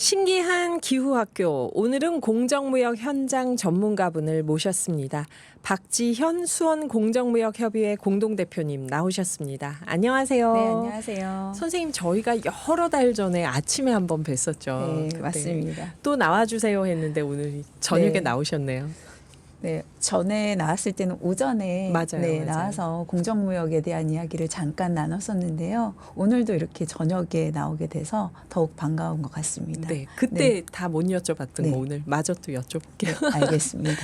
신기한 기후학교. 오늘은 공정무역 현장 전문가분을 모셨습니다. 박지현 수원공정무역협의회 공동대표님 나오셨습니다. 안녕하세요. 네, 안녕하세요. 선생님, 저희가 여러 달 전에 아침에 한번 뵀었죠. 네, 그때 맞습니다. 또 나와주세요 했는데 오늘 저녁에 네. 나오셨네요. 네, 전에 나왔을 때는 오전에 맞아요, 맞아요. 나와서 공정무역에 대한 이야기를 잠깐 나눴었는데요. 오늘도 이렇게 저녁에 나오게 돼서 더욱 반가운 것 같습니다. 네, 그때 네. 다 못 여쭤봤던 네. 거 오늘 마저 또 여쭤볼게요. 알겠습니다.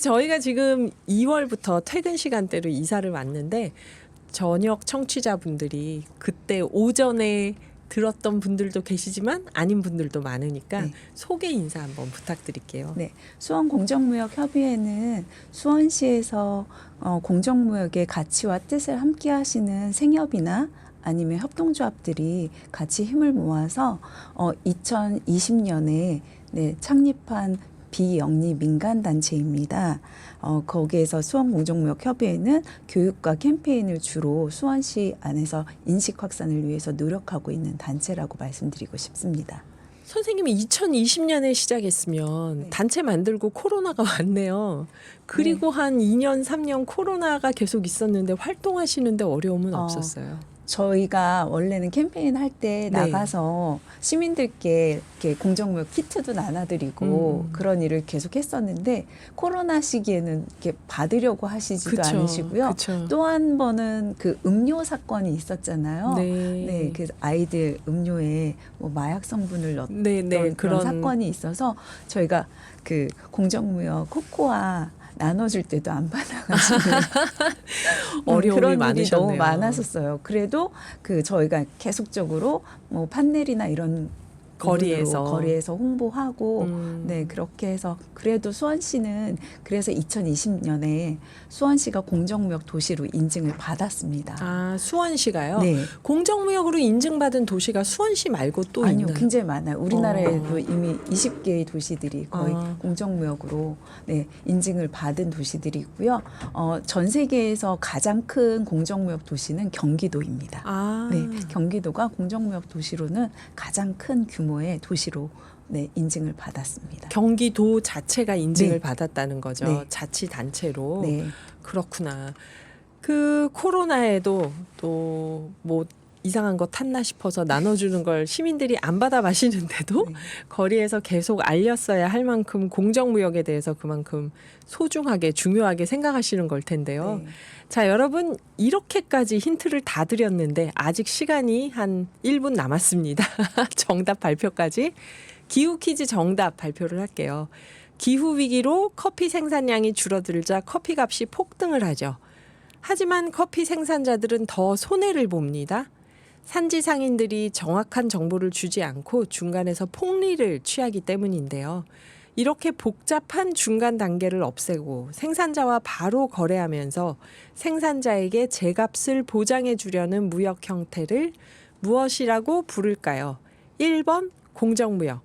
저희가 지금 2월부터 퇴근 시간대로 이사를 왔는데 저녁 청취자분들이 그때 오전에 들었던 분들도 계시지만 아닌 분들도 많으니까 네. 소개 인사 한번 부탁드릴게요. 네, 수원공정무역협의회는 수원시에서 공정무역의 가치와 뜻을 함께 하시는 생협이나 아니면 협동조합들이 같이 힘을 모아서 2020년에 창립한 비영리 민간단체입니다. 거기에서 수원공정무역협의회는 교육과 캠페인을 주로 수원시 안에서 인식 확산을 위해서 노력하고 있는 단체라고 말씀드리고 싶습니다. 선생님이 2020년에 시작했으면 네. 단체 만들고 코로나가 왔네요. 그리고 한 2년, 3년 코로나가 계속 있었는데 활동하시는데 어려움은 없었어요. 저희가 원래는 캠페인 할 때 네. 나가서 시민들께 이렇게 공정무역 키트도 나눠드리고 그런 일을 계속 했었는데 코로나 시기에는 이렇게 받으려고 하시지도 그쵸, 않으시고요. 그쵸. 또 한 번은 그 음료 사건이 있었잖아요. 네. 그래서 아이들 음료에 뭐 마약 성분을 넣었던 네, 그런 사건이 있어서 저희가 그 공정무역 코코아 나눠줄 때도 안 받아가지고 어려움이 그런 일이 많으셨네요. 너무 많았었어요. 그래도 그 저희가 계속적으로 뭐 판넬이나 이런 거리에서 홍보하고 네, 그렇게 해서 그래도 수원시는 그래서 2020년에 수원시가 공정무역 도시로 인증을 받았습니다. 아, 수원시가요? 네. 공정무역으로 인증받은 도시가 수원시 말고 또 아니요, 있나요? 굉장히 많아요. 우리나라에도 이미 20개의 도시들이 거의 아. 공정무역으로 인증을 받은 도시들이 있고요. 전 세계에서 가장 큰 공정무역 도시는 경기도입니다. 아, 네, 경기도가 공정무역 도시로는 가장 큰 규모의 도시로 인증을 받았습니다. 경기도 자체가 인증을 네. 받았다는 거죠. 네. 자치단체로. 네, 그렇구나. 그 코로나에도 또 뭐 이상한 거 탔나 싶어서 나눠주는 걸 시민들이 안 받아 마시는데도 네. 거리에서 계속 알렸어야 할 만큼 공정무역에 대해서 그만큼 소중하게 중요하게 생각하시는 걸 텐데요. 네. 자, 여러분, 이렇게까지 힌트를 다 드렸는데 아직 시간이 한 1분 남았습니다. 정답 발표까지. 기후 퀴즈 정답 발표를 할게요. 기후 위기로 커피 생산량이 줄어들자 커피 값이 폭등을 하죠. 하지만 커피 생산자들은 더 손해를 봅니다. 산지 상인들이 정확한 정보를 주지 않고 중간에서 폭리를 취하기 때문인데요. 이렇게 복잡한 중간 단계를 없애고 생산자와 바로 거래하면서 생산자에게 제값을 보장해 주려는 무역 형태를 무엇이라고 부를까요? 1번 공정무역,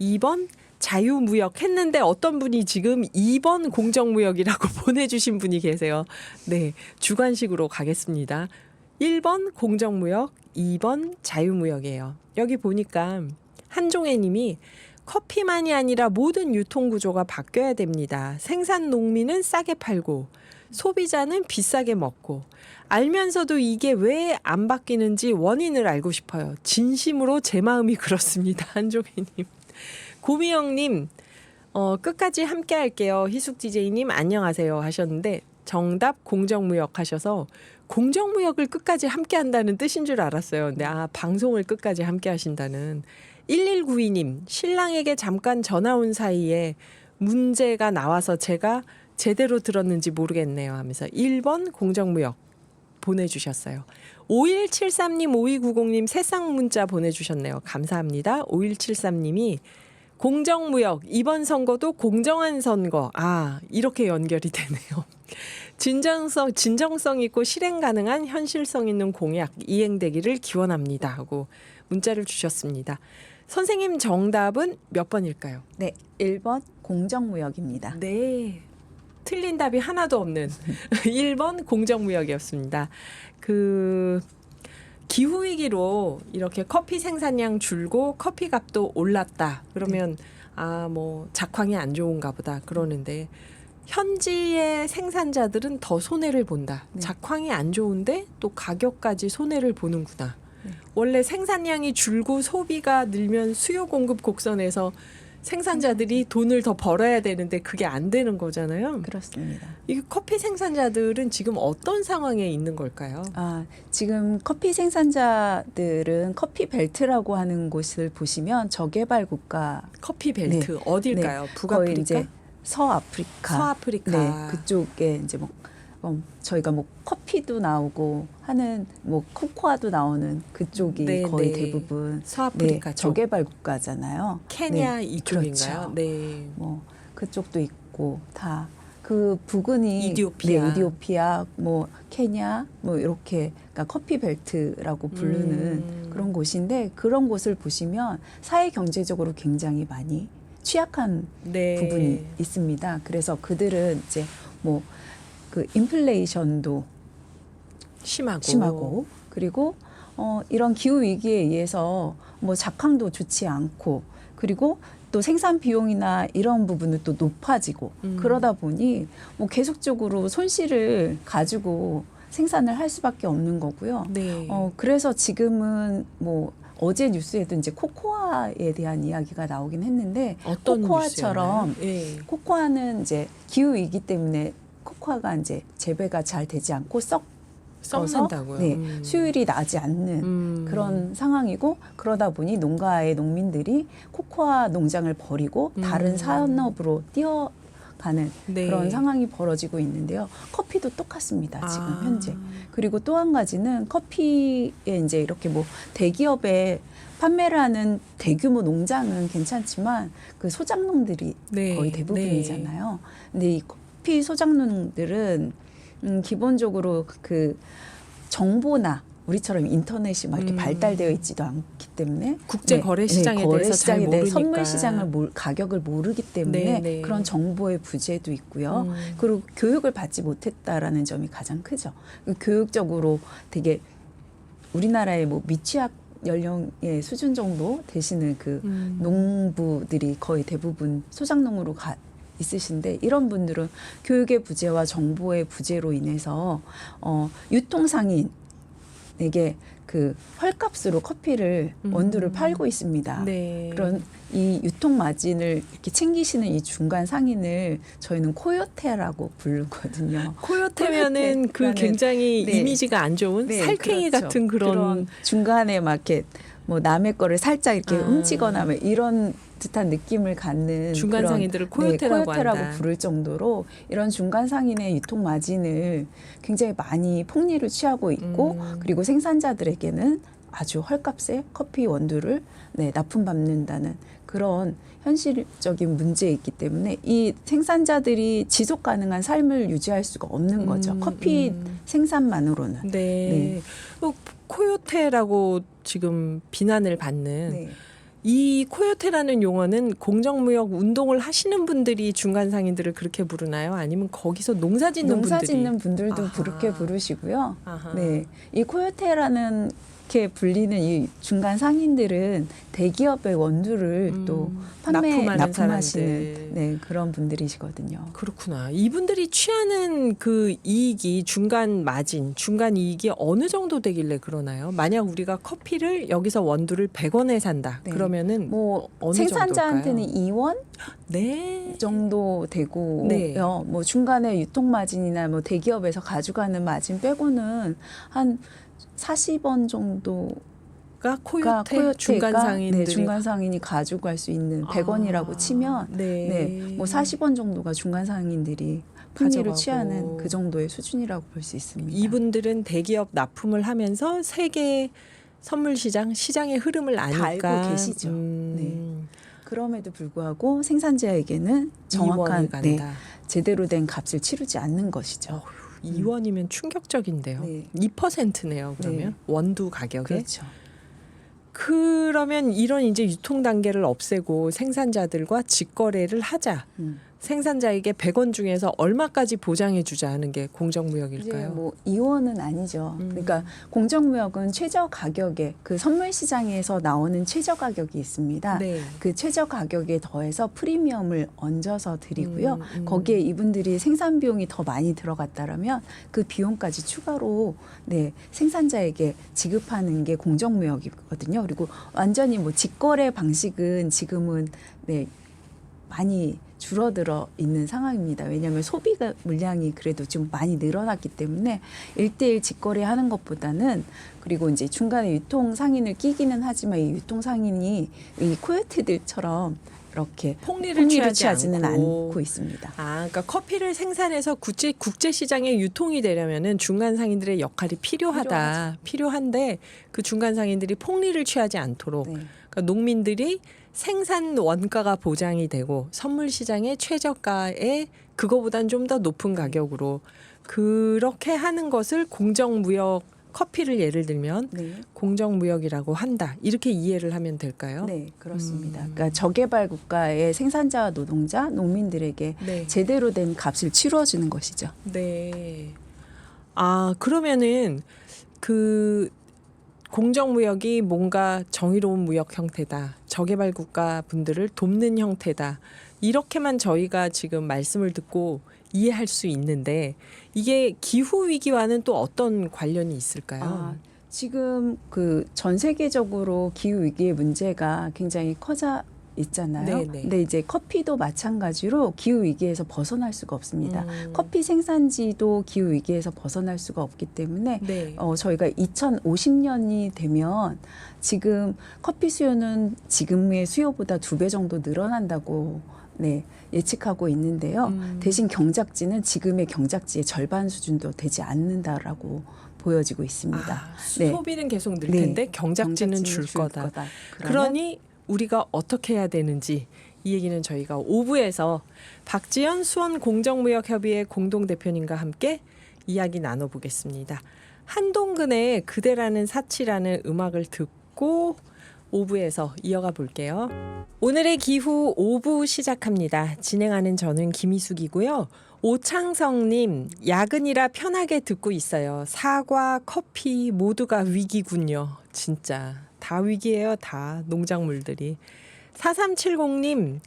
2번 자유무역 했는데 어떤 분이 지금 2번 공정무역이라고 보내주신 분이 계세요. 네, 주관식으로 가겠습니다. 1번 공정무역, 2번 자유무역이에요. 여기 보니까 한종애 님이 커피만이 아니라 모든 유통구조가 바뀌어야 됩니다. 생산 농민은 싸게 팔고 소비자는 비싸게 먹고 알면서도 이게 왜 안 바뀌는지 원인을 알고 싶어요. 진심으로 제 마음이 그렇습니다. 한종애 님. 고미영님, 끝까지 함께 할게요. 희숙 DJ님 안녕하세요 하셨는데 정답 공정무역 하셔서 공정무역을 끝까지 함께 한다는 뜻인 줄 알았어요. 근데 방송을 끝까지 함께 하신다는. 1192님, 신랑에게 잠깐 전화 온 사이에 문제가 나와서 제가 제대로 들었는지 모르겠네요 하면서 1번 공정무역 보내주셨어요. 5173님, 5290님 새싹 문자 보내주셨네요. 감사합니다. 5173님이 공정무역, 이번 선거도 공정한 선거. 이렇게 연결이 되네요. 진정성 있고 실행 가능한 현실성 있는 공약 이행되기를 기원합니다 하고 문자를 주셨습니다. 선생님 정답은 몇 번일까요? 네, 1번 공정무역입니다. 네. 틀린 답이 하나도 없는 1번 공정무역이었습니다. 기후 위기로 이렇게 커피 생산량 줄고 커피 값도 올랐다. 그러면 뭐 작황이 안 좋은가 보다 그러는데 현지의 생산자들은 더 손해를 본다. 네. 작황이 안 좋은데 또 가격까지 손해를 보는구나. 네. 원래 생산량이 줄고 소비가 늘면 수요 공급 곡선에서 생산자들이 돈을 더 벌어야 되는데 그게 안 되는 거잖아요. 그렇습니다. 이 커피 생산자들은 지금 어떤 상황에 있는 걸까요? 지금 커피 생산자들은 커피 벨트라고 하는 곳을 보시면 저개발 국가 커피 벨트 어딜까요? 거의 북아프리카? 이제 서아프리카. 서아프리카. 네, 그쪽에 이제 저희가 커피도 나오고 하는 코코아도 나오는 그쪽이 네, 거의 네. 대부분 서아프리카 쪽. 저개발 국가잖아요. 케냐 네, 이쪽인가요? 그렇죠. 네. 그쪽도 있고 다 그 부근이 이디오피아. 이디오피아, 케냐, 이렇게 그러니까 커피 벨트라고 부르는 그런 곳인데 그런 곳을 보시면 사회 경제적으로 굉장히 많이 취약한 네. 부분이 있습니다. 그래서 그들은 이제 그 인플레이션도 심하고 그리고 이런 기후 위기에 의해서 작황도 좋지 않고 그리고 또 생산 비용이나 이런 부분은 또 높아지고 그러다 보니 계속적으로 손실을 가지고 생산을 할 수밖에 없는 거고요. 네. 그래서 지금은 어제 뉴스에도 이제 코코아에 대한 이야기가 나오긴 했는데 어떤 코코아처럼 네. 코코아는 이제 기후 위기 때문에 코코아가 이제 재배가 잘 되지 않고 썩는다고요. 네, 수율이 나지 않는 그런 상황이고 그러다 보니 농가의 농민들이 코코아 농장을 버리고 다른 산업으로 뛰어가는 네. 그런 상황이 벌어지고 있는데요. 커피도 똑같습니다. 지금 현재. 그리고 또 한 가지는 커피에 이제 이렇게 대기업에 판매를 하는 대규모 농장은 괜찮지만 그 소작농들이 네. 거의 대부분이잖아요. 근데 이 커피 소작농들은 기본적으로 그 정보나 우리처럼 인터넷이 막 이렇게 발달되어 있지도 않기 때문에 국제 거래 시장에 대해서 잘 모르니까 선물 시장을 가격을 모르기 때문에 네. 그런 정보의 부재도 있고요. 그리고 교육을 받지 못했다라는 점이 가장 크죠. 교육적으로 되게 우리나라의 미취학 연령의 수준 정도 되시는 그 농부들이 거의 대부분 소작농으로 있으신데 이런 분들은 교육의 부재와 정보의 부재로 인해서 유통상인에게 그 헐값으로 커피를 원두를 팔고 있습니다. 네. 그런 이 유통 마진을 이렇게 챙기시는 이 중간 상인을 저희는 코요테라고 부르거든요. 코요테면은 그 굉장히 네. 이미지가 안 좋은 네, 살쾡이 그렇죠. 같은 그런 중간에 막 이렇게 남의 거를 살짝 이렇게 훔치거나 이런 듯한 느낌을 갖는 중간 상인들을 코요테라고 한다. 부를 정도로 이런 중간 상인의 유통 마진을 굉장히 많이 폭리를 취하고 있고 그리고 생산자들에게는 아주 헐값에 커피 원두를 납품받는다는 그런 현실적인 문제에 있기 때문에 이 생산자들이 지속 가능한 삶을 유지할 수가 없는 거죠. 커피 생산만으로는. 네. 코요테라고 지금 비난을 받는 이 코요테라는 용어는 공정무역 운동을 하시는 분들이 중간 상인들을 그렇게 부르나요? 아니면 거기서 농사 짓는 분들도 그렇게 부르시고요. 아하. 네, 이 코요테라는 이렇게 불리는 이 중간 상인들은 대기업의 원두를 또 납품하시는 그런 분들이시거든요. 그렇구나. 이분들이 취하는 그 이익이 중간 마진, 중간 이익이 어느 정도 되길래 그러나요? 만약 우리가 커피를 여기서 원두를 100원에 산다. 그러면은 어느 생산자한테는 정도일까요? 2원 네. 정도 되고요. 네. 중간에 유통 마진이나 대기업에서 가져가는 마진 빼고는 한 40원 정도가 코요테 중간 상인들이 중간 상인이 가져갈 수 있는 100원이라고 치면 40원 정도가 중간 상인들이 풍리를 취하는 그 정도의 수준이라고 볼 수 있습니다. 이분들은 대기업 납품을 하면서 세계 선물 시장의 흐름을 아니까 다 알고 계시죠. 그럼에도 불구하고 생산자에게는 정확한 제대로 된 값을 치르지 않는 것이죠. 2원이면 충격적인데요. 2%네요. 그러면 원두 가격에. 그렇죠. 그러면 이런 이제 유통 단계를 없애고 생산자들과 직거래를 하자. 생산자에게 100원 중에서 얼마까지 보장해 주자 하는 게 이제 공정무역일까요? 뭐 2원은 아니죠. 그러니까 공정무역은 최저 가격에 그 선물 시장에서 나오는 최저 가격이 있습니다. 네. 그 최저 가격에 더해서 프리미엄을 얹어서 드리고요. 음. 거기에 이분들이 생산 비용이 더 많이 들어갔다라면 그 비용까지 추가로 네, 생산자에게 지급하는 게 공정무역이거든요. 그리고 완전히 뭐 직거래 방식은 지금은 네, 많이 줄어들어 있는 상황입니다. 왜냐하면 소비가 물량이 그래도 좀 많이 늘어났기 때문에 1대1 직거래하는 것보다는 그리고 이제 중간에 유통 상인을 끼기는 하지만 이 유통 상인이 이 코요테들처럼 이렇게 폭리를 취하지는 않고 있습니다. 아, 그러니까 커피를 생산해서 국제 시장에 유통이 되려면은 중간 상인들의 역할이 필요한데 그 중간 상인들이 폭리를 취하지 않도록 네. 그러니까 농민들이 생산 원가가 보장이 되고 선물 시장의 최저가에 그거보단 좀 더 높은 가격으로 그렇게 하는 것을 공정무역 커피를 예를 들면 네. 공정무역이라고 한다. 이렇게 이해를 하면 될까요? 네, 그렇습니다. 그러니까 저개발 국가의 생산자와 노동자, 농민들에게 네. 제대로 된 값을 치루어주는 것이죠. 네. 아, 그러면은 그 공정무역이 뭔가 정의로운 무역 형태다. 저개발 국가 분들을 돕는 형태다. 이렇게만 저희가 지금 말씀을 듣고 이해할 수 있는데 이게 기후 위기와는 또 어떤 관련이 있을까요? 아, 지금 그 전 세계적으로 기후 위기의 문제가 굉장히 커져 있잖아요. 네네. 근데 이제 커피도 마찬가지로 기후 위기에서 벗어날 수가 없습니다. 음. 커피 생산지도 기후 위기에서 벗어날 수가 없기 때문에 네. 저희가 2050년이 되면 지금 커피 수요는 지금의 수요보다 2배 정도 늘어난다고 네, 예측하고 있는데요. 대신 경작지는 지금의 경작지의 절반 수준도 되지 않는다라고 보여지고 있습니다. 아, 네. 소비는 계속 늘 네. 텐데 경작지는 줄 거다. 그러니 우리가 어떻게 해야 되는지 이 얘기는 저희가 5부에서 박지연 수원공정무역협의회 공동대표님과 함께 이야기 나눠보겠습니다. 한동근의 그대라는 사치라는 음악을 듣고 5부에서 이어가 볼게요. 오늘의 기후 5부 시작합니다. 진행하는 저는 김희숙이고요. 오창성님, 야근이라 편하게 듣고 있어요. 사과, 커피 모두가 위기군요. 진짜 다 위기예요. 다 농작물들이. 4370님,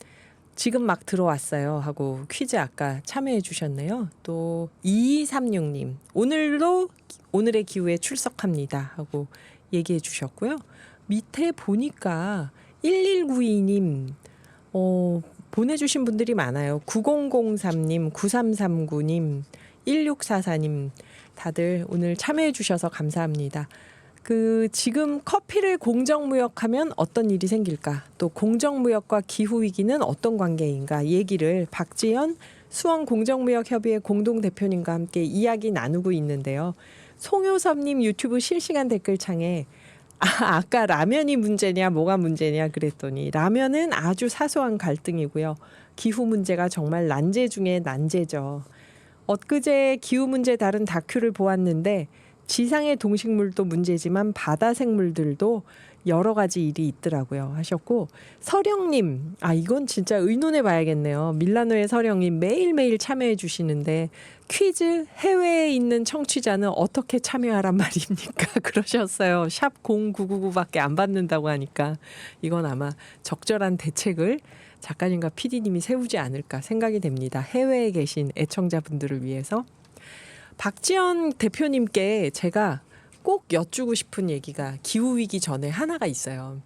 지금 막 들어왔어요 하고 퀴즈 아까 참여해 주셨네요. 또 2236님, 오늘도 오늘의 기후에 출석합니다 하고 얘기해 주셨고요. 밑에 보니까 1192님 보내주신 분들이 많아요. 9003님, 9339님, 1644님 다들 오늘 참여해 주셔서 감사합니다. 그 지금 커피를 공정무역하면 어떤 일이 생길까? 또 공정무역과 기후위기는 어떤 관계인가? 얘기를 박지연 수원공정무역협의회 공동대표님과 함께 이야기 나누고 있는데요. 송효섭님 유튜브 실시간 댓글창에 아까 라면이 문제냐 뭐가 문제냐 그랬더니 라면은 아주 사소한 갈등이고요. 기후 문제가 정말 난제 중에 난제죠. 엊그제 기후 문제 다룬 다큐를 보았는데 지상의 동식물도 문제지만 바다 생물들도 여러 가지 일이 있더라고요 하셨고, 서령님, 이건 진짜 의논해 봐야겠네요. 밀라노의 서령님 매일매일 참여해 주시는데 퀴즈 해외에 있는 청취자는 어떻게 참여하란 말입니까? 그러셨어요. 샵 0999밖에 안 받는다고 하니까 이건 아마 적절한 대책을 작가님과 PD님이 세우지 않을까 생각이 됩니다. 해외에 계신 애청자분들을 위해서. 박지연 대표님께 제가 꼭 여쭈고 싶은 얘기가 기후위기 전에 하나가 있어요.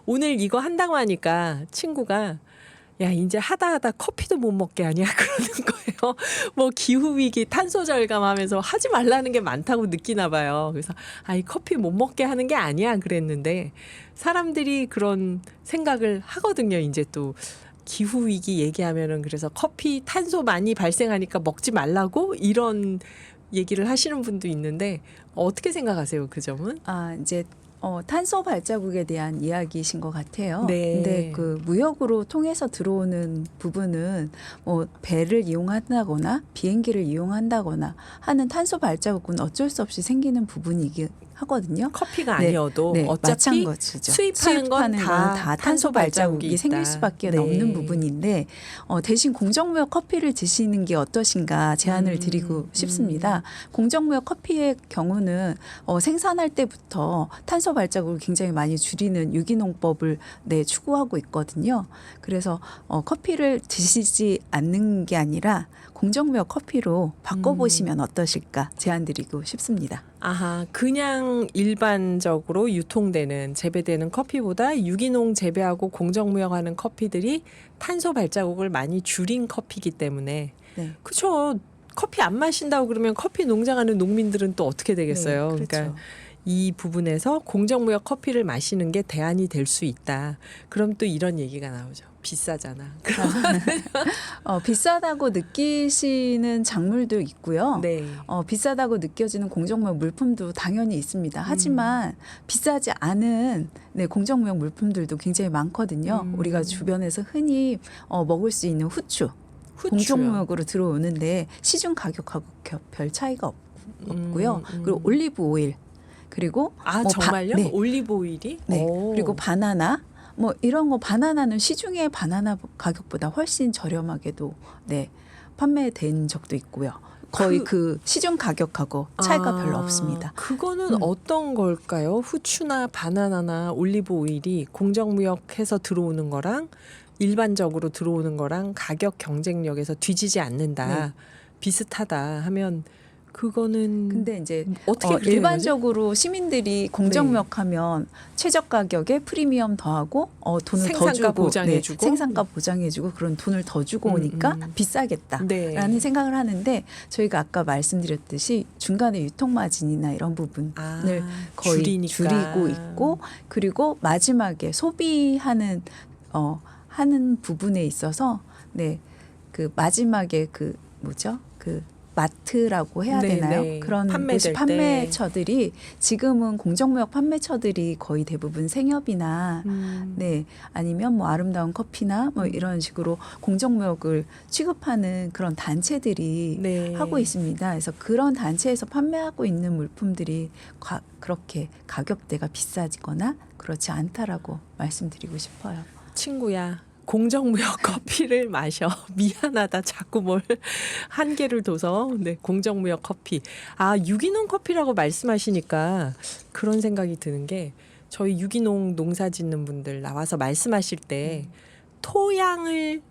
오늘 이거 한다고 하니까 친구가 야 이제 하다 커피도 못 먹게 하냐 그러는 거예요. 뭐 기후위기 탄소 절감하면서 하지 말라는 게 많다고 느끼나 봐요. 그래서 이 커피 못 먹게 하는 게 아니야 그랬는데 사람들이 그런 생각을 하거든요. 이제 또 기후위기 얘기하면은 그래서 커피 탄소 많이 발생하니까 먹지 말라고 이런 얘기를 하시는 분도 있는데 어떻게 생각하세요? 그 점은? 이제 탄소 발자국에 대한 이야기이신 것 같아요. 네. 근데 그 무역으로 통해서 들어오는 부분은 배를 이용한다거나 비행기를 이용한다거나 하는 탄소 발자국은 어쩔 수 없이 생기는 부분이긴 하거든요. 커피가 네, 아니어도 네, 어차피 마찬가지죠. 수입하는 건 다 탄소 발자국이 있다. 생길 수밖에 네. 없는 부분인데 대신 공정무역 커피를 드시는 게 어떠신가 제안을 드리고 싶습니다. 공정무역 커피의 경우는 생산할 때부터 탄소 발자국을 굉장히 많이 줄이는 유기농법을 추구하고 있거든요. 그래서 커피를 드시지 않는 게 아니라 공정무역 커피로 바꿔보시면 어떠실까 제안드리고 싶습니다. 아하, 그냥 일반적으로 유통되는 재배되는 커피보다 유기농 재배하고 공정무역하는 커피들이 탄소 발자국을 많이 줄인 커피이기 때문에 네. 그렇죠. 커피 안 마신다고 그러면 커피 농장하는 농민들은 또 어떻게 되겠어요? 네, 그렇죠. 그러니까 이 부분에서 공정무역 커피를 마시는 게 대안이 될 수 있다. 그럼 또 이런 얘기가 나오죠. 비싸잖아. 비싸다고 느끼시는 작물도 있고요. 네. 비싸다고 느껴지는 공정무역 물품도 당연히 있습니다. 하지만 비싸지 않은 공정무역 물품들도 굉장히 많거든요. 우리가 주변에서 흔히 먹을 수 있는 후추. 공정무역으로 들어오는데 시중 가격하고 별 차이가 없고요. 그리고 올리브 오일. 그리고 정말요? 네. 올리브 오일이? 네. 그리고 바나나. 이런 거 바나나는 시중의 바나나 가격보다 훨씬 저렴하게도 판매된 적도 있고요. 거의 그 시중 가격하고 차이가 별로 없습니다. 그거는 어떤 걸까요? 후추나 바나나나 올리브 오일이 공정무역해서 들어오는 거랑 일반적으로 들어오는 거랑 가격 경쟁력에서 뒤지지 않는다. 네. 비슷하다 하면 그거는 근데 이제 어떻게 그렇게 일반적으로 시민들이 공정무역하면 최저 가격에 프리미엄 더하고 돈을 더 생산가 주고 보장해주고 생산가 보장해주고 그런 돈을 더 주고 오니까 비싸겠다라는 생각을 하는데 저희가 아까 말씀드렸듯이 중간에 유통마진이나 이런 부분을 거의 줄이고 있고 그리고 마지막에 소비하는 하는 부분에 있어서 그 마지막에 그 마트라고 해야 되나요? 그런 판매처들이 지금은 공정무역 판매처들이 거의 대부분 생협이나 아니면 아름다운 커피나 이런 식으로 공정무역을 취급하는 그런 단체들이 하고 있습니다. 그래서 그런 단체에서 판매하고 있는 물품들이 그렇게 가격대가 비싸지거나 그렇지 않다라고 말씀드리고 싶어요. 친구야. 공정무역 커피를 마셔. 미안하다. 자꾸 뭘 한계를 둬서. 공정무역 커피. 유기농 커피라고 말씀하시니까 그런 생각이 드는 게 저희 유기농 농사 짓는 분들 나와서 말씀하실 때 토양을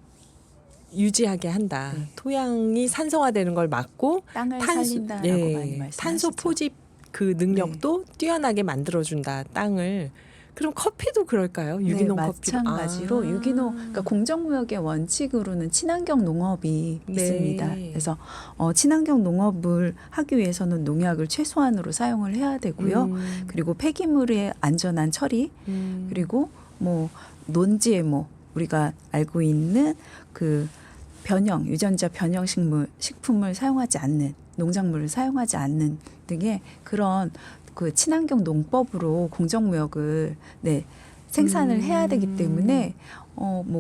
유지하게 한다. 토양이 산성화되는 걸 막고 땅을 살린다라고 많이 말씀하시죠. 탄소 포집 그 능력도 뛰어나게 만들어준다. 땅을. 그럼 커피도 그럴까요? 유기농 커피도 마찬가지로 유기농 그러니까 공정무역의 원칙으로는 친환경 농업이 있습니다. 그래서 친환경 농업을 하기 위해서는 농약을 최소한으로 사용을 해야 되고요. 그리고 폐기물의 안전한 처리 그리고 논지에 우리가 알고 있는 그 유전자 변형 식품을 사용하지 않는 농작물을 사용하지 않는 등의 그런 그 친환경 농법으로 공정무역을 생산을 해야 되기 때문에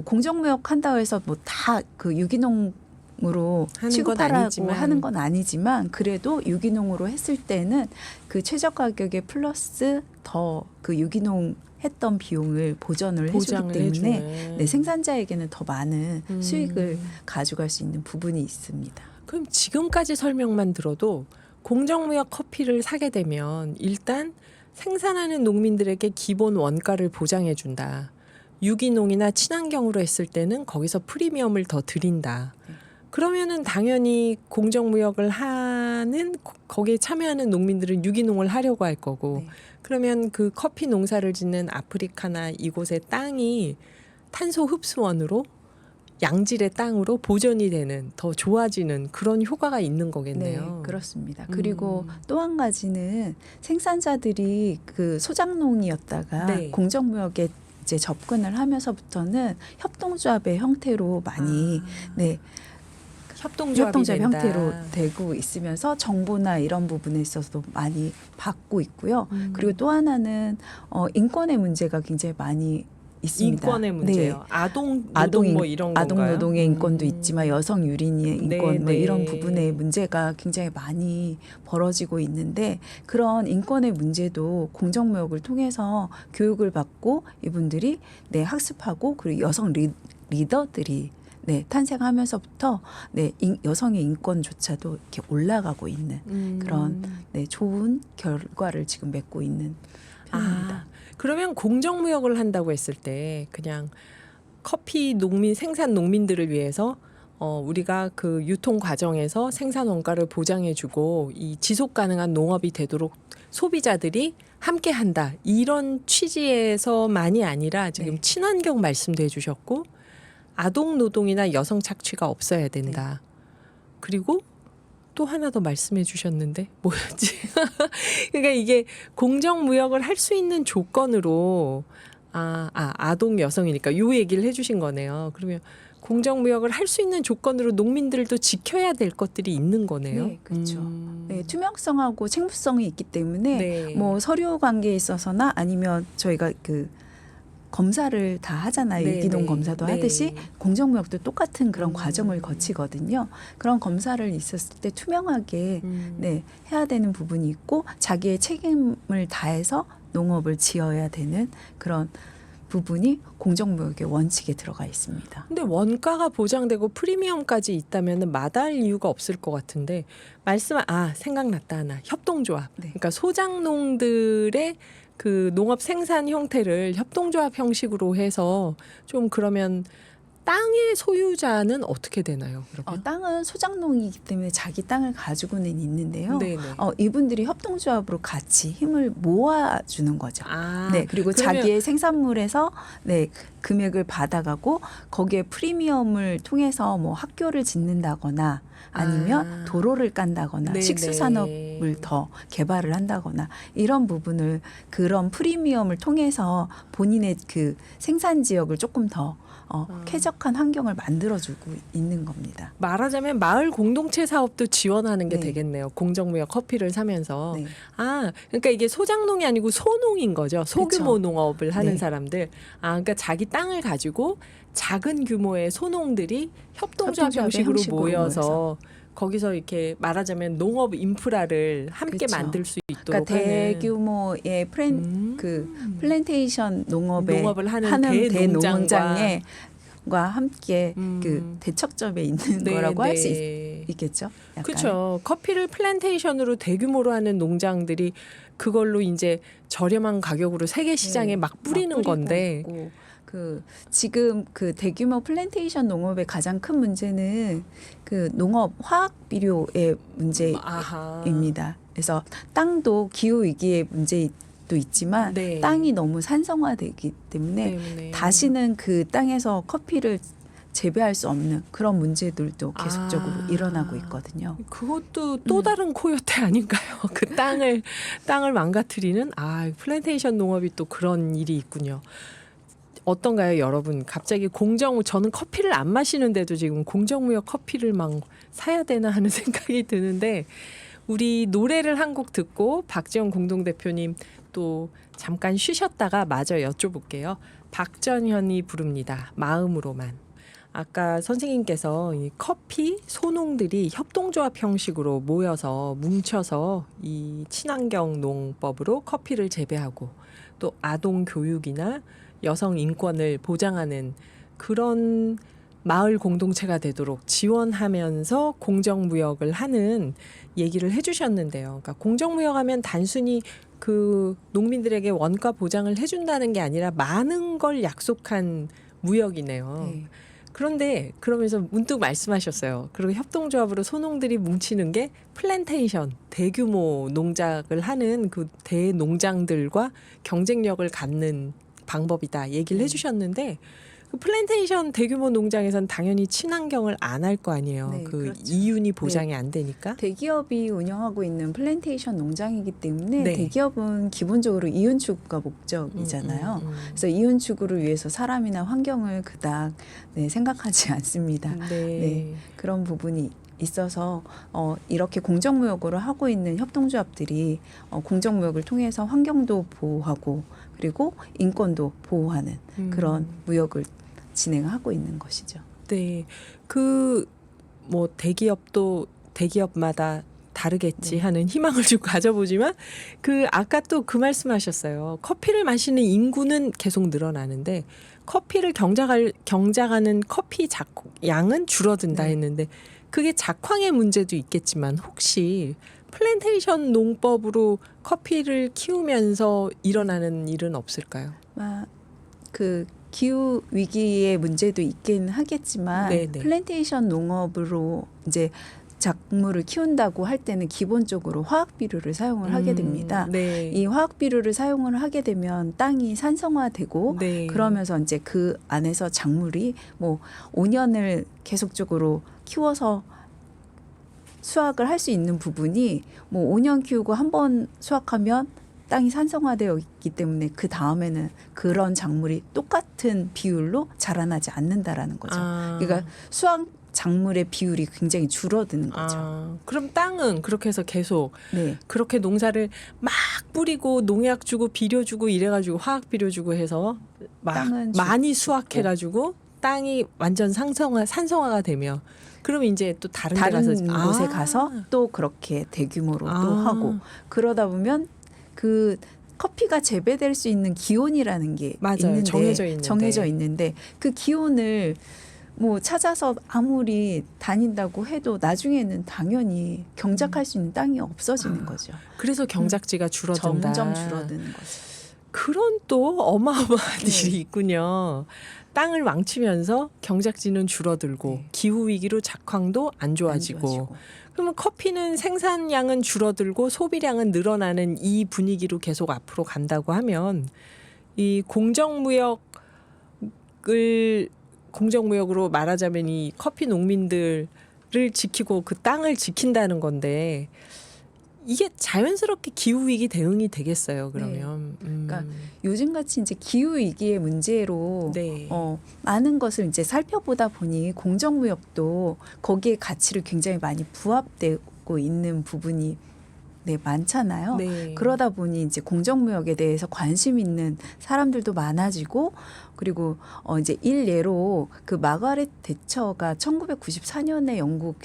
공정무역 한다고 해서 다 그 유기농으로 취급하라고 하는 건 아니지만 그래도 유기농으로 했을 때는 그 최저 가격에 플러스 더 그 유기농 했던 비용을 보전을 해주기 때문에 생산자에게는 더 많은 수익을 가져갈 수 있는 부분이 있습니다. 그럼 지금까지 설명만 들어도 공정무역 커피를 사게 되면 일단 생산하는 농민들에게 기본 원가를 보장해 준다. 유기농이나 친환경으로 했을 때는 거기서 프리미엄을 더 드린다. 그러면은 당연히 공정무역을 하는 거기에 참여하는 농민들은 유기농을 하려고 할 거고 그러면 그 커피 농사를 짓는 아프리카나 이곳의 땅이 탄소 흡수원으로 양질의 땅으로 보존이 되는 더 좋아지는 그런 효과가 있는 거겠네요. 네, 그렇습니다. 그리고 또 한 가지는 생산자들이 그 소작농이었다가 공정무역에 이제 접근을 하면서부터는 협동조합의 형태로 많이 협동조합이 협동조합 된다. 형태로 되고 있으면서 정보나 이런 부분에 있어서도 많이 받고 있고요. 그리고 또 하나는 인권의 문제가 굉장히 많이 있습니다. 인권의 문제요. 네. 아동 노동 뭐 이런 건가요? 아동 노동의 인권도 있지만 여성 유린의 인권 네, 뭐 네. 이런 부분의 문제가 굉장히 많이 벌어지고 있는데 그런 인권의 문제도 공정무역을 통해서 교육을 받고 이분들이 네, 학습하고 그리고 여성 리더들이 네, 탄생하면서부터 네, 여성의 인권조차도 이렇게 올라가고 있는 그런 네, 좋은 결과를 지금 맺고 있는 편입니다. 그러면 공정무역을 한다고 했을 때 그냥 커피 농민 생산 농민들을 위해서 우리가 그 유통 과정에서 생산 원가를 보장해주고 이 지속 가능한 농업이 되도록 소비자들이 함께한다 이런 취지에서만이 아니라 지금 네. 친환경 말씀도 해주셨고 아동 노동이나 여성 착취가 없어야 된다. 그리고 또 하나 더 말씀해 주셨는데 뭐였지? 그러니까 이게 공정무역을 할 수 있는 조건으로 아동 여성이니까 요 얘기를 해주신 거네요. 그러면 공정무역을 할 수 있는 조건으로 농민들도 지켜야 될 것들이 있는 거네요. 네, 그렇죠. 네, 투명성하고 책무성이 있기 때문에 네. 뭐 서류 관계에 있어서나 아니면 저희가 그 검사를 다 하잖아요. 네, 유기농 네. 검사도 네. 하듯이 공정무역도 똑같은 그런 과정을 거치거든요. 그런 검사를 있었을 때 투명하게 네, 해야 되는 부분이 있고 자기의 책임을 다해서 농업을 지어야 되는 그런 부분이 공정무역의 원칙에 들어가 있습니다. 근데 원가가 보장되고 프리미엄까지 있다면 마다할 이유가 없을 것 같은데 생각났다 하나 협동조합. 네. 그러니까 소작농들의 그 농업 생산 형태를 협동조합 형식으로 해서 좀 그러면 땅의 소유자는 어떻게 되나요? 그러면? 땅은 소작농이기 때문에 자기 땅을 가지고는 있는데요. 네네. 이분들이 협동조합으로 같이 힘을 모아주는 거죠. 네, 그리고 그러면 자기의 생산물에서 네, 금액을 받아가고 거기에 프리미엄을 통해서 뭐 학교를 짓는다거나 아니면 도로를 깐다거나 네네. 식수산업을 더 개발을 한다거나 이런 부분을 그런 프리미엄을 통해서 본인의 그 생산 지역을 조금 더 쾌적한 환경을 만들어주고 있는 겁니다. 말하자면 마을 공동체 사업도 지원하는 게 네. 되겠네요. 공정무역 커피를 사면서. 네. 그러니까 이게 소작농이 아니고 소농인 거죠. 소규모 그쵸. 농업을 하는 네. 사람들. 그러니까 자기 땅을 가지고 작은 규모의 소농들이 협동조합 협동조합의 형식으로 형식으로 모여서 거기서 이렇게 말하자면 농업 인프라를 함께 그쵸. 만들 수 있도록 그러니까 하는 대규모의 플랜테이션 농업을 하는 대농장과 함께 그 대척점에 있는 네, 거라고 할 수 네. 있겠죠. 약간. 그렇죠. 커피를 플랜테이션으로 대규모로 하는 농장들이 그걸로 이제 저렴한 가격으로 세계 시장에 네, 막 뿌리는 막 뿌리고 건데 있고. 지금 그 대규모 플랜테이션 농업의 가장 큰 문제는 그 농업 화학 비료의 문제입니다. 그래서 땅도 기후 위기의 문제도 있지만 네. 땅이 너무 산성화되기 때문에 다시는 그 땅에서 커피를 재배할 수 없는 그런 문제들도 계속적으로 일어나고 있거든요. 그것도 또 다른 코요테 아닌가요? 그 땅을 망가뜨리는 플랜테이션 농업이 또 그런 일이 있군요. 어떤가요, 여러분? 갑자기 저는 커피를 안 마시는데도 지금 공정무역 커피를 막 사야 되나 하는 생각이 드는데 우리 노래를 한 곡 듣고 박지원 공동대표님 또 잠깐 쉬셨다가 마저 여쭤볼게요. 박전현이 부릅니다. 마음으로만. 아까 선생님께서 이 커피 소농들이 협동조합 형식으로 모여서 뭉쳐서 이 친환경 농법으로 커피를 재배하고 또 아동 교육이나 여성 인권을 보장하는 그런 마을 공동체가 되도록 지원하면서 공정무역을 하는 얘기를 해주셨는데요. 그러니까 공정무역하면 단순히 그 농민들에게 원가 보장을 해준다는 게 아니라 많은 걸 약속한 무역이네요. 네. 그런데 그러면서 문득 말씀하셨어요. 그리고 협동조합으로 소농들이 뭉치는 게 플랜테이션, 대규모 농작을 하는 그 대농장들과 경쟁력을 갖는 방법이다 얘기를 해주셨는데 그 플랜테이션 대규모 농장에선 당연히 친환경을 안 할 거 아니에요. 네, 그 그렇죠. 이윤이 보장이 안 되니까. 대기업이 운영하고 있는 플랜테이션 농장이기 때문에 네. 대기업은 기본적으로 이윤 추구가 목적이잖아요. 그래서 이윤 추구를 위해서 사람이나 환경을 그닥 생각하지 않습니다. 네. 그런 부분이 있어서 이렇게 공정무역으로 하고 있는 협동조합들이 공정무역을 통해서 환경도 보호하고 그리고 인권도 보호하는 그런 무역을 진행하고 있는 것이죠. 네. 그 뭐 대기업도 대기업마다 다르겠지 네. 하는 희망을 좀 가져보지만 그 아까 또 그 말씀하셨어요. 커피를 마시는 인구는 계속 늘어나는데 커피를 경작하는 커피 양은 줄어든다 네. 했는데 그게 작황의 문제도 있겠지만 혹시 플랜테이션 농법으로 커피를 키우면서 일어나는 일은 없을까요? 그 기후 위기의 문제도 있긴 하겠지만 네네. 플랜테이션 농업으로 이제 작물을 키운다고 할 때는 기본적으로 화학 비료를 사용을 하게 됩니다. 네. 이 화학 비료를 사용을 하게 되면 땅이 산성화되고 네. 그러면서 이제 그 안에서 작물이 뭐 5년을 계속적으로 키워서 수확을 할 수 있는 부분이 뭐 5년 키우고 한 번 수확하면 땅이 산성화되어 있기 때문에 그 다음에는 그런 작물이 똑같은 비율로 자라나지 않는다라는 거죠. 그러니까 수확 작물의 비율이 굉장히 줄어드는 거죠. 그럼 땅은 그렇게 해서 계속 네. 그렇게 농사를 막 뿌리고 농약 주고 비료 주고 이래가지고 화학 비료 주고 해서 막 땅은 많이 수확해가지고 땅이 완전 산성화가 되면 그러면 이제 또 다른 데 가서 곳에 가서 또 그렇게 대규모로 또 하고 그러다 보면 그 커피가 재배될 수 있는 기온이라는 게 맞아요. 있는데 정해져 있는데 그 기온을 뭐 찾아서 아무리 다닌다고 해도 나중에는 당연히 경작할 수 있는 땅이 없어지는 거죠. 그래서 경작지가 줄어든다. 점점 줄어드는 거죠. 그런 또 어마어마한 일이 있군요. 땅을 망치면서 경작지는 줄어들고 기후 위기로 작황도 안 좋아지고. 그러면 커피는 생산량은 줄어들고 소비량은 늘어나는 이 분위기로 계속 앞으로 간다고 하면 이 공정무역으로 말하자면 이 커피 농민들을 지키고 그 땅을 지킨다는 건데 이게 자연스럽게 기후 위기 대응이 되겠어요. 그러면 그러니까 요즘같이 이제 기후 위기의 문제로 네. 많은 것을 이제 살펴보다 보니 공정무역도 거기에 가치를 굉장히 많이 부합되고 있는 부분이 많잖아요. 네. 그러다 보니 이제 공정무역에 대해서 관심 있는 사람들도 많아지고 그리고 이제 일례로 그 마가렛 대처가 1994년에 영국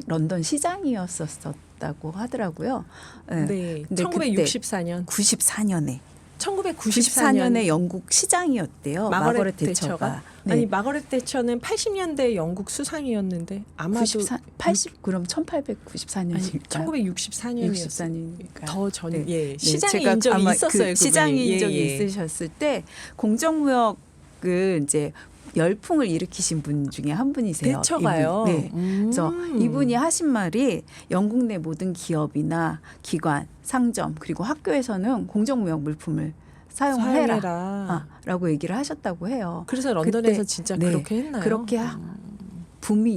런던 시장이었었다고 하더라고요. 네. 근데 1964년. 94년에 1994년에 영국 시장이었대요. 마가렛 대처가. 네. 아니 마가렛 대처는 80년대 영국 수상이었는데 아마도 80 그럼 1894년일까요? 1964년이었어요. 64년이니까. 더 전 네. 예. 네, 시장의 제가 인적이 아마 있었어요. 그 시장의 그분이. 인적이 예, 예. 있으셨을 때 공정무역을 이제 열풍을 일으키신 분 중에 한 분이세요. 대처가요. 이분. 네. 그래서 이분이 하신 말이 영국 내 모든 기업이나 기관, 상점 그리고 학교에서는 공정무역 물품을 사용해라. 라고 얘기를 하셨다고 해요. 그래서 런던에서 그때, 진짜 네, 그렇게 했나요? 그렇게 붐이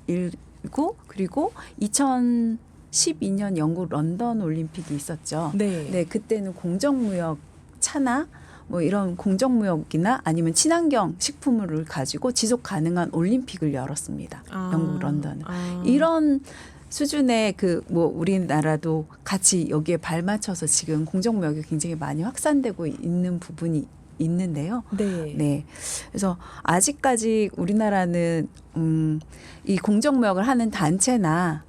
일고 그리고 2012년 영국 런던 올림픽이 있었죠. 네. 네, 그때는 공정무역 차나 뭐 이런 공정무역이나 아니면 친환경 식품을 가지고 지속 가능한 올림픽을 열었습니다. 영국 런던은. 이런 수준의 그 뭐 우리나라도 같이 여기에 발맞춰서 지금 공정무역이 굉장히 많이 확산되고 있는 부분이 있는데요. 네. 네. 그래서 아직까지 우리나라는 이 공정무역을 하는 단체나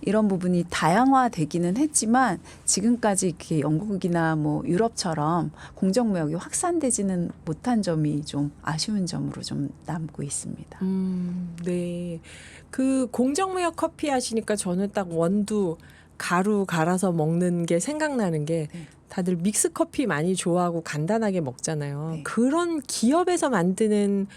이런 부분이 다양화되기는 했지만 지금까지 이렇게 영국이나 뭐 유럽처럼 공정무역이 확산되지는 못한 점이 좀 아쉬운 점으로 좀 남고 있습니다. 네. 그 공정무역 커피 하시니까 저는 딱 원두 가루 갈아서 먹는 게 생각나는 게 다들 믹스 커피 많이 좋아하고 간단하게 먹잖아요. 네. 그런 기업에서 만드는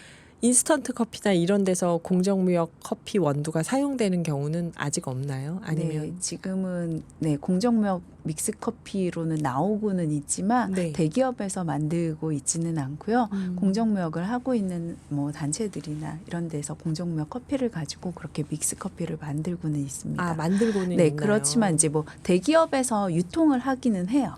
인스턴트 커피나 이런 데서 공정무역 커피 원두가 사용되는 경우는 아직 없나요? 아니면 네, 지금은 네, 공정무역 믹스 커피로는 나오고는 있지만 네. 대기업에서 만들고 있지는 않고요. 음. 공정무역을 하고 있는 뭐 단체들이나 이런 데서 공정무역 커피를 가지고 그렇게 믹스 커피를 만들고는 있습니다. 아, 만들고는 네, 있나요? 그렇지만 이제 뭐 대기업에서 유통을 하기는 해요.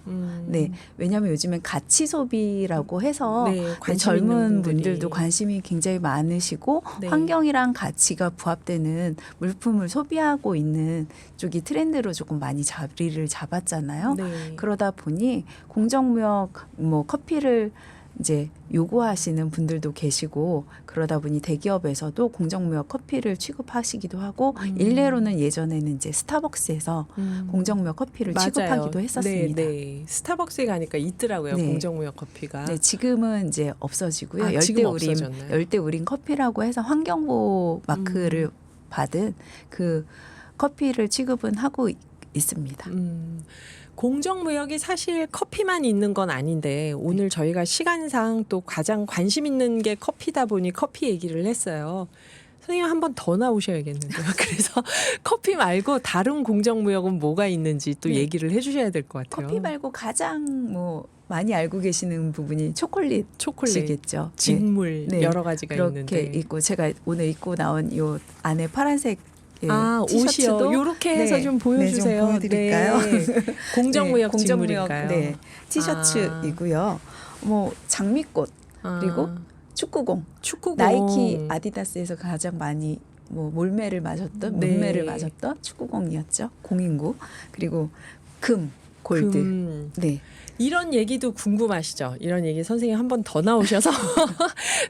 네, 왜냐하면 요즘엔 가치 소비라고 해서 네, 관심 있는 젊은 분들이. 분들도 관심이 굉장히 많으시고 네. 환경이랑 가치가 부합되는 물품을 소비하고 있는 쪽이 트렌드로 조금 많이 자리를 잡았잖아요. 네. 그러다 보니 공정무역 뭐 커피를 이제 요구하시는 분들도 계시고 그러다 보니 대기업에서도 공정무역 커피를 취급하시기도 하고 일례로는 예전에는 이제 스타벅스에서 공정무역 커피를 맞아요. 취급하기도 했었습니다. 네, 네. 스타벅스에 가니까 있더라고요. 네. 공정무역 커피가. 네, 지금은 이제 없어지고요. 아, 지금 열대우림, 없어졌나요? 열대우림 커피라고 해서 환경보호 마크를 받은 그 커피를 취급은 하고 있습니다. 공정무역이 사실 커피만 있는 건 아닌데 오늘 저희가 시간상 또 가장 관심 있는 게 커피다 보니 커피 얘기를 했어요. 선생님 한 번 더 나오셔야겠는데요. 그래서 커피 말고 다른 공정무역은 뭐가 있는지 또 네. 얘기를 해주셔야 될 것 같아요. 커피 말고 가장 뭐 많이 알고 계시는 부분이 초콜릿, 초콜릿이겠죠. 직물 네. 여러 가지가 그렇게 있는데. 있고 제가 오늘 입고 나온 요 안에 파란색 아, 티셔츠도 옷이요. 이렇게 해서 네, 좀 보여주세요. 네, 좀 보여드릴까요? 네. 공정무역 네, 직물인가요? 네, 티셔츠이고요. 뭐 장미꽃 그리고 축구공, 축구공. 나이키, 아디다스에서 가장 많이 뭐 몰매를 맞았던, 네. 문매를 맞았던 축구공이었죠. 공인구 그리고 금, 골드. 금. 네. 이런 얘기도 궁금하시죠? 이런 얘기 선생님 한 번 더 나오셔서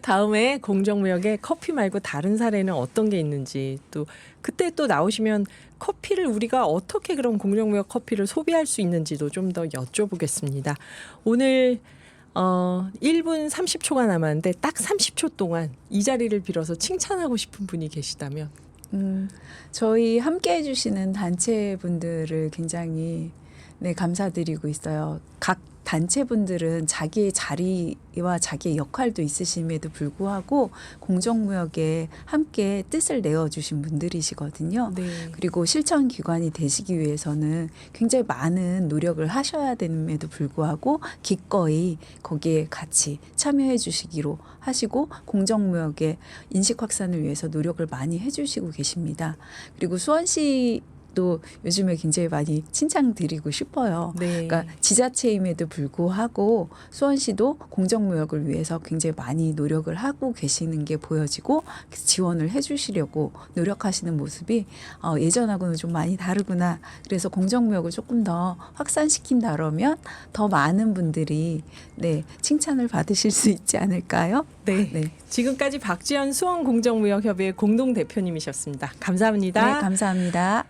다음에 공정무역에 커피 말고 다른 사례는 어떤 게 있는지 또 그때 또 나오시면 커피를 우리가 어떻게 그런 공정무역 커피를 소비할 수 있는지도 좀 더 여쭤보겠습니다. 오늘 1분 30초가 남았는데 딱 30초 동안 이 자리를 빌어서 칭찬하고 싶은 분이 계시다면 저희 함께 해주시는 단체분들을 굉장히 네, 감사드리고 있어요. 각 단체분들은 자기의 자리와 자기의 역할도 있으심에도 불구하고 공정무역에 함께 뜻을 내어주신 분들이시거든요. 네. 그리고 실천 기관이 되시기 위해서는 굉장히 많은 노력을 하셔야 됨에도 불구하고 기꺼이 거기에 같이 참여해 주시기로 하시고 공정무역의 인식 확산을 위해서 노력을 많이 해주시고 계십니다. 그리고 수원시 또 요즘에 굉장히 많이 칭찬드리고 싶어요. 네. 그러니까 지자체임에도 불구하고 수원시도 공정무역을 위해서 굉장히 많이 노력을 하고 계시는 게 보여지고 지원을 해주시려고 노력하시는 모습이 예전하고는 좀 많이 다르구나. 그래서 공정무역을 조금 더 확산시킨다면 더 많은 분들이 네, 칭찬을 받으실 수 있지 않을까요? 네. 네. 지금까지 박지연 수원공정무역협의회 공동대표님이셨습니다. 감사합니다. 네, 감사합니다.